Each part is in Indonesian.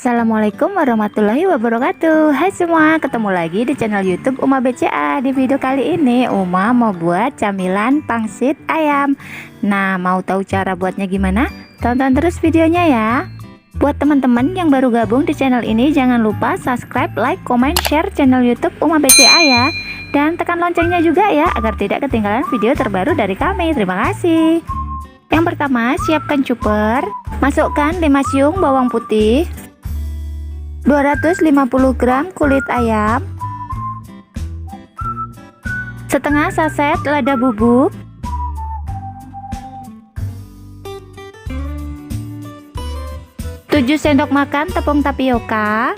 Assalamualaikum warahmatullahi wabarakatuh. Hai semua, ketemu lagi di channel YouTube Uma BCA. Di video kali ini Uma mau buat camilan pangsit ayam. Nah, mau tahu cara buatnya gimana? Tonton terus videonya ya. Buat teman-teman yang baru gabung di channel ini, jangan lupa subscribe, like, comment, share channel YouTube Uma BCA ya. Dan tekan loncengnya juga ya, agar tidak ketinggalan video terbaru dari kami. Terima kasih. Yang pertama, siapkan chopper. Masukkan 5 siung bawang putih, 250 gram kulit ayam, setengah saset lada bubuk, 7 sendok makan tepung tapioka,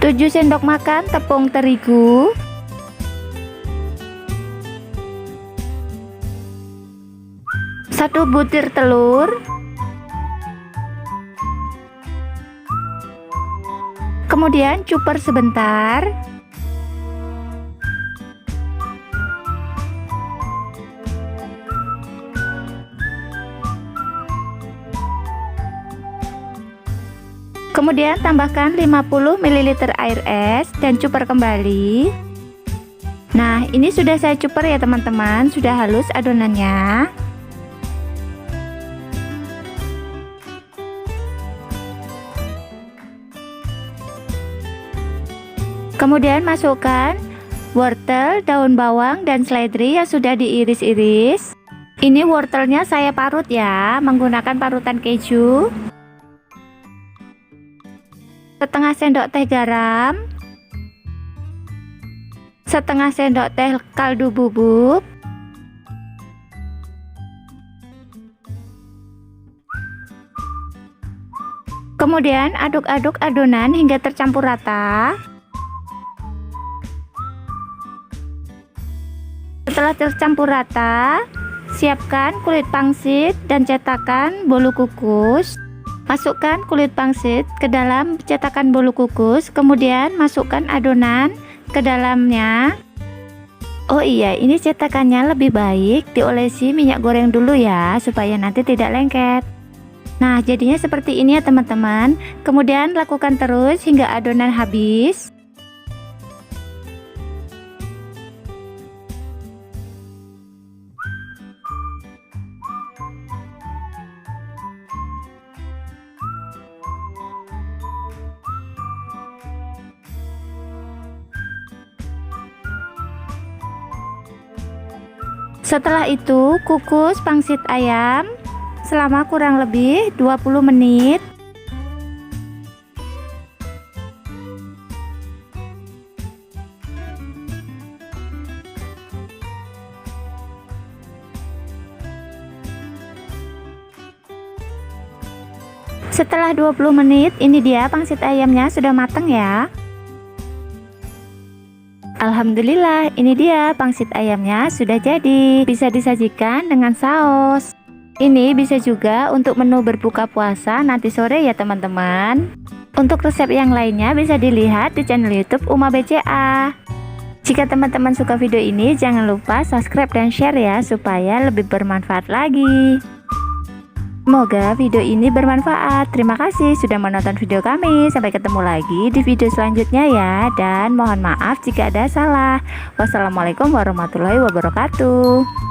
7 sendok makan tepung terigu, 1 butir telur, kemudian cuper sebentar, kemudian tambahkan 50 ml air es dan cuper kembali. Nah, ini sudah saya cuper ya teman-teman, sudah halus adonannya. Kemudian masukkan wortel, daun bawang, dan seledri yang sudah diiris-iris. Ini wortelnya saya parut ya, menggunakan parutan keju. Setengah sendok teh garam, setengah sendok teh kaldu bubuk, kemudian aduk-aduk adonan hingga tercampur rata. Setelah tercampur rata, siapkan kulit pangsit dan cetakan bolu kukus. Masukkan kulit pangsit ke dalam cetakan bolu kukus, kemudian masukkan adonan ke dalamnya. Oh iya, ini cetakannya lebih baik diolesi minyak goreng dulu ya, supaya nanti tidak lengket. Nah, jadinya seperti ini ya teman-teman. Kemudian lakukan terus hingga adonan habis. Setelah itu, kukus pangsit ayam selama kurang lebih 20 menit. Setelah 20 menit, ini dia pangsit ayamnya sudah matang ya. Alhamdulillah, ini dia pangsit ayamnya sudah jadi. Bisa disajikan dengan saus. Ini bisa juga untuk menu berbuka puasa nanti sore ya teman-teman. Untuk resep yang lainnya bisa dilihat di channel YouTube Uma BCA. Jika teman-teman suka video ini, jangan lupa subscribe dan share ya, supaya lebih bermanfaat lagi. Semoga video ini bermanfaat. Terima kasih sudah menonton video kami. Sampai ketemu lagi di video selanjutnya ya. Dan mohon maaf jika ada salah. Wassalamualaikum warahmatullahi wabarakatuh.